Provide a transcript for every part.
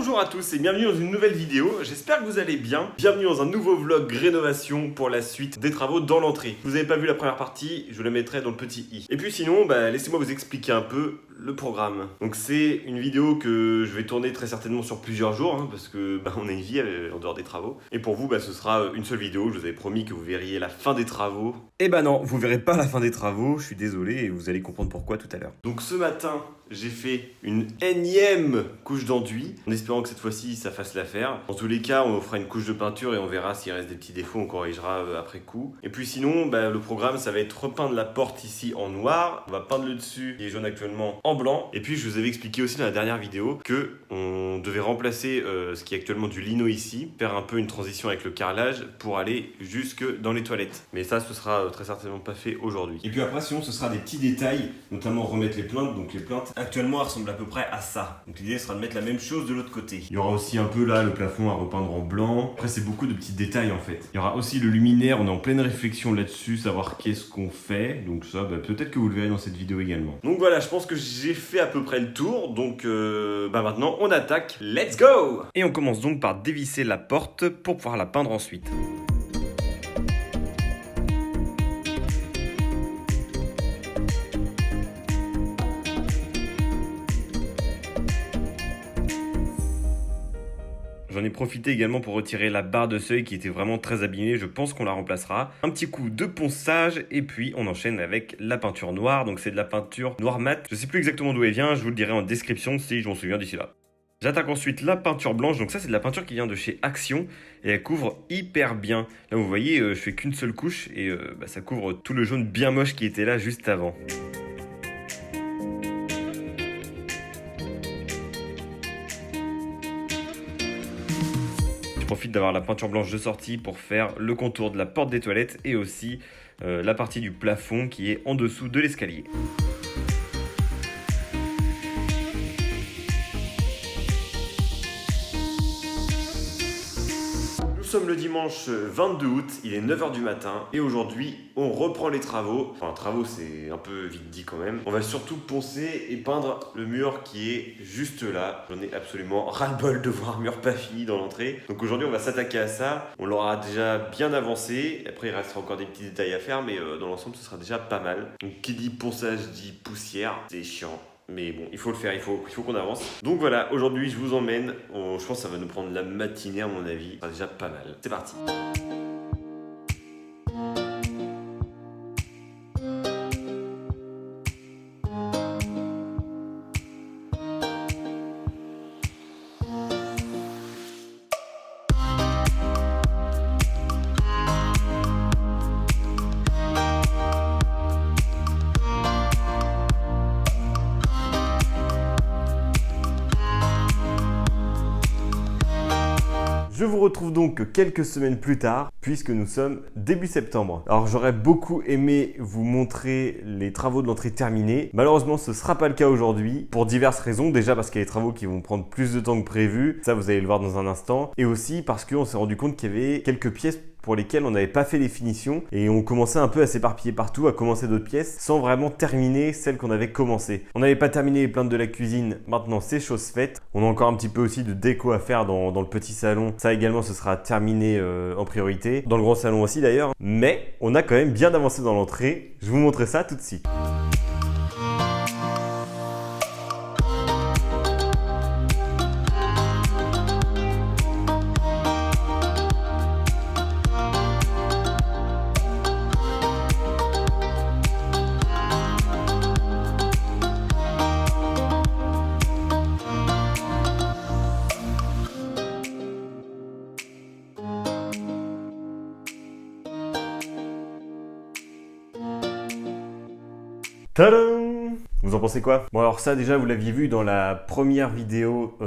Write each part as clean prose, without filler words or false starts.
Bonjour à tous et bienvenue dans une nouvelle vidéo, j'espère que vous allez bien. Bienvenue dans un nouveau vlog rénovation pour la suite des travaux dans l'entrée. Si vous n'avez pas vu la première partie, je la mettrai dans le petit i. Et puis sinon, laissez-moi vous expliquer un peu le programme. Donc c'est une vidéo que je vais tourner très certainement sur plusieurs jours, parce que on a une vie en dehors des travaux. Et pour vous, ce sera une seule vidéo, je vous avais promis que vous verriez la fin des travaux. Et non, vous verrez pas la fin des travaux, je suis désolé et vous allez comprendre pourquoi tout à l'heure. Donc ce matin, j'ai fait une énième couche d'enduit, en espérant que cette fois-ci ça fasse l'affaire. Dans tous les cas, on fera une couche de peinture et on verra s'il reste des petits défauts, on corrigera après coup. Et puis sinon, le programme ça va être repeindre la porte ici en noir, on va peindre le dessus qui est jaune actuellement en blanc. Et puis je vous avais expliqué aussi dans la dernière vidéo que on devait remplacer ce qui est actuellement du lino ici, faire un peu une transition avec le carrelage pour aller jusque dans les toilettes. Mais ça, ce sera très certainement pas fait aujourd'hui. Et puis après, sinon, ce sera des petits détails, notamment remettre les plinthes. Donc les plinthes, actuellement, elles ressemblent à peu près à ça. Donc l'idée sera de mettre la même chose de l'autre côté. Il y aura aussi un peu là le plafond à repeindre en blanc. Après, c'est beaucoup de petits détails en fait. Il y aura aussi le luminaire, on est en pleine réflexion là-dessus, savoir qu'est-ce qu'on fait. Donc ça, peut-être que vous le verrez dans cette vidéo également. Donc voilà, je pense que j'ai fait à peu près le tour. Donc maintenant, on attaque. Let's go! Et on commence donc par dévisser la porte pour pouvoir la peindre ensuite. J'en ai profité également pour retirer la barre de seuil qui était vraiment très abîmée, je pense qu'on la remplacera. Un petit coup de ponçage et puis on enchaîne avec la peinture noire, donc c'est de la peinture noire mat. Je sais plus exactement d'où elle vient, je vous le dirai en description si je m'en souviens d'ici là. J'attaque ensuite la peinture blanche, donc ça c'est de la peinture qui vient de chez Action et elle couvre hyper bien. Là vous voyez, je fais qu'une seule couche et ça couvre tout le jaune bien moche qui était là juste avant. Je profite d'avoir la peinture blanche de sortie pour faire le contour de la porte des toilettes et aussi la partie du plafond qui est en dessous de l'escalier. Nous sommes le dimanche 22 août, il est 9h du matin et aujourd'hui on reprend les travaux. Enfin travaux c'est un peu vite dit quand même. On va surtout poncer et peindre le mur qui est juste là. J'en ai absolument ras-le-bol de voir un mur pas fini dans l'entrée. Donc aujourd'hui on va s'attaquer à ça. On l'aura déjà bien avancé. Après il restera encore des petits détails à faire mais dans l'ensemble ce sera déjà pas mal. Donc qui dit ponçage dit poussière. C'est chiant. Mais bon, il faut le faire, il faut qu'on avance. Donc voilà, aujourd'hui je vous emmène. Je pense que ça va nous prendre la matinée à mon avis. Ça sera déjà pas mal. C'est parti. Je vous retrouve donc quelques semaines plus tard, puisque nous sommes début septembre. Alors j'aurais beaucoup aimé vous montrer les travaux de l'entrée terminés. Malheureusement, ce ne sera pas le cas aujourd'hui, pour diverses raisons. Déjà parce qu'il y a des travaux qui vont prendre plus de temps que prévu, ça vous allez le voir dans un instant. Et aussi parce qu'on s'est rendu compte qu'il y avait quelques pièces pour lesquelles on n'avait pas fait les finitions et on commençait un peu à s'éparpiller partout, à commencer d'autres pièces sans vraiment terminer celles qu'on avait commencées. On n'avait pas terminé les plaintes de la cuisine, maintenant c'est chose faite. On a encore un petit peu aussi de déco à faire dans le petit salon. Ça également ce sera terminé en priorité. Dans le grand salon aussi d'ailleurs. Mais on a quand même bien avancé dans l'entrée. Je vous montrerai ça tout de suite. Tadam! Vous en pensez quoi? Bon alors ça déjà vous l'aviez vu dans la première vidéo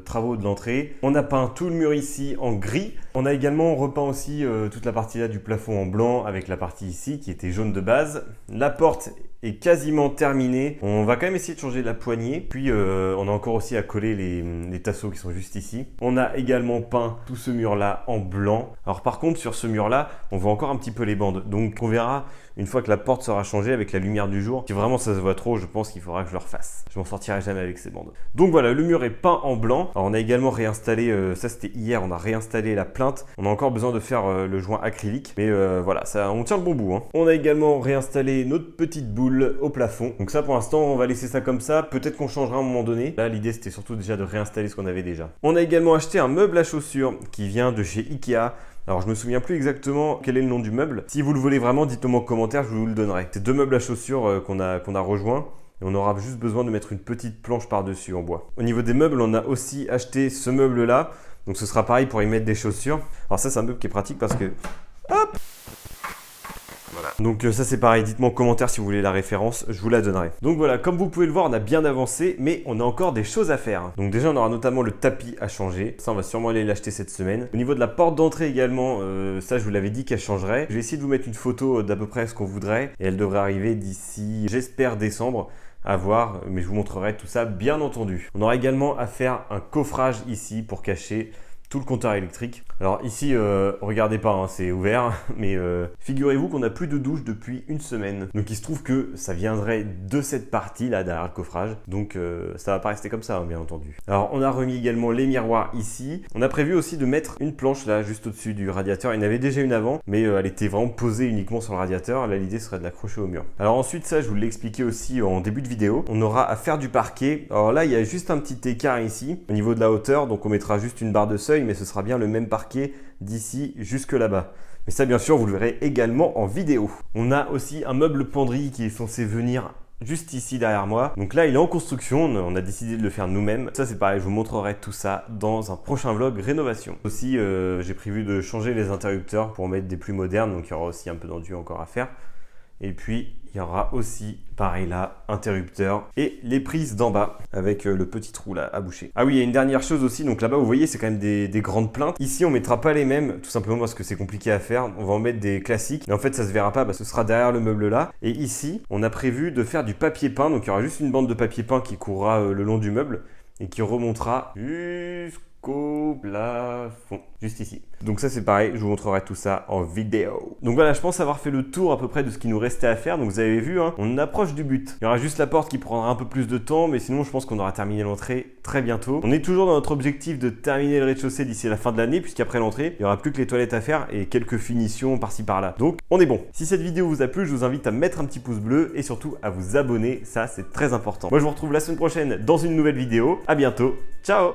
travaux de l'entrée. On a peint tout le mur ici en gris. On a également repeint aussi toute la partie là du plafond en blanc avec la partie ici qui était jaune de base. La porte est quasiment terminée. On va quand même essayer de changer la poignée. Puis on a encore aussi à coller les tasseaux qui sont juste ici. On a également peint tout ce mur là en blanc. Alors par contre sur ce mur là on voit encore un petit peu les bandes. Donc on verra une fois que la porte sera changée avec la lumière du jour. Si vraiment ça se voit trop, je pense qu'il faudra que je le refasse. Je m'en sortirai jamais avec ces bandes. Donc voilà, le mur est peint en blanc. Alors on a également réinstallé, ça c'était hier, on a réinstallé la plainte. On a encore besoin de faire le joint acrylique, mais voilà, ça, on tient le bon bout. Hein. On a également réinstallé notre petite boule au plafond. Donc ça pour l'instant, on va laisser ça comme ça. Peut-être qu'on changera à un moment donné. Là, l'idée c'était surtout déjà de réinstaller ce qu'on avait déjà. On a également acheté un meuble à chaussures qui vient de chez Ikea. Alors je me souviens plus exactement quel est le nom du meuble. Si vous le voulez vraiment, dites-le moi en commentaire, je vous le donnerai. C'est 2 meubles à chaussures qu'on a rejoints. Et on aura juste besoin de mettre une petite planche par-dessus en bois. Au niveau des meubles, on a aussi acheté ce meuble-là. Donc ce sera pareil pour y mettre des chaussures. Alors ça, c'est un meuble qui est pratique parce que... Hop! Voilà. Donc ça c'est pareil, dites-moi en commentaire si vous voulez la référence, je vous la donnerai. Donc voilà, comme vous pouvez le voir, on a bien avancé, mais on a encore des choses à faire. Donc déjà on aura notamment le tapis à changer, ça on va sûrement aller l'acheter cette semaine. Au niveau de la porte d'entrée également, ça je vous l'avais dit qu'elle changerait. Je vais essayer de vous mettre une photo d'à peu près ce qu'on voudrait, et elle devrait arriver d'ici, j'espère, décembre. À voir, mais je vous montrerai tout ça bien entendu. On aura également à faire un coffrage ici pour cacher tout le compteur électrique. Alors ici, regardez pas, hein, c'est ouvert, mais figurez-vous qu'on n'a plus de douche depuis une semaine. Donc il se trouve que ça viendrait de cette partie là derrière le coffrage. Donc ça va pas rester comme ça, hein, bien entendu. Alors on a remis également les miroirs ici. On a prévu aussi de mettre une planche là juste au-dessus du radiateur. Il y en avait déjà une avant, mais elle était vraiment posée uniquement sur le radiateur. Là l'idée serait de l'accrocher au mur. Alors ensuite ça, je vous l'ai expliqué aussi en début de vidéo. On aura à faire du parquet. Alors là il y a juste un petit écart ici au niveau de la hauteur. Donc on mettra juste une barre de seuil, mais ce sera bien le même parquet d'ici jusque là-bas. Mais ça bien sûr vous le verrez également en vidéo. On a aussi un meuble penderie qui est censé venir juste ici derrière moi. Donc là il est en construction, on a décidé de le faire nous-mêmes. Ça c'est pareil, je vous montrerai tout ça dans un prochain vlog rénovation. Aussi j'ai prévu de changer les interrupteurs pour mettre des plus modernes, donc il y aura aussi un peu d'enduit encore à faire. Et puis il y aura aussi, pareil là, interrupteur et les prises d'en bas avec le petit trou là à boucher. Ah oui, il y a une dernière chose aussi, donc là-bas vous voyez c'est quand même des grandes plaintes. Ici on mettra pas les mêmes, tout simplement parce que c'est compliqué à faire. On va en mettre des classiques, mais en fait ça se verra pas, ce sera derrière le meuble là. Et ici on a prévu de faire du papier peint, donc il y aura juste une bande de papier peint qui courra le long du meuble et qui remontera jusqu'au plafond, juste ici. Donc ça c'est pareil, je vous montrerai tout ça en vidéo. Donc voilà, je pense avoir fait le tour à peu près de ce qui nous restait à faire. Donc vous avez vu, hein, on approche du but. Il y aura juste la porte qui prendra un peu plus de temps, mais sinon je pense qu'on aura terminé l'entrée très bientôt. On est toujours dans notre objectif de terminer le rez-de-chaussée d'ici la fin de l'année, puisqu'après l'entrée, il n'y aura plus que les toilettes à faire et quelques finitions par-ci par-là. Donc on est bon. Si cette vidéo vous a plu, je vous invite à mettre un petit pouce bleu et surtout à vous abonner, ça c'est très important. Moi je vous retrouve la semaine prochaine dans une nouvelle vidéo. À bientôt, ciao!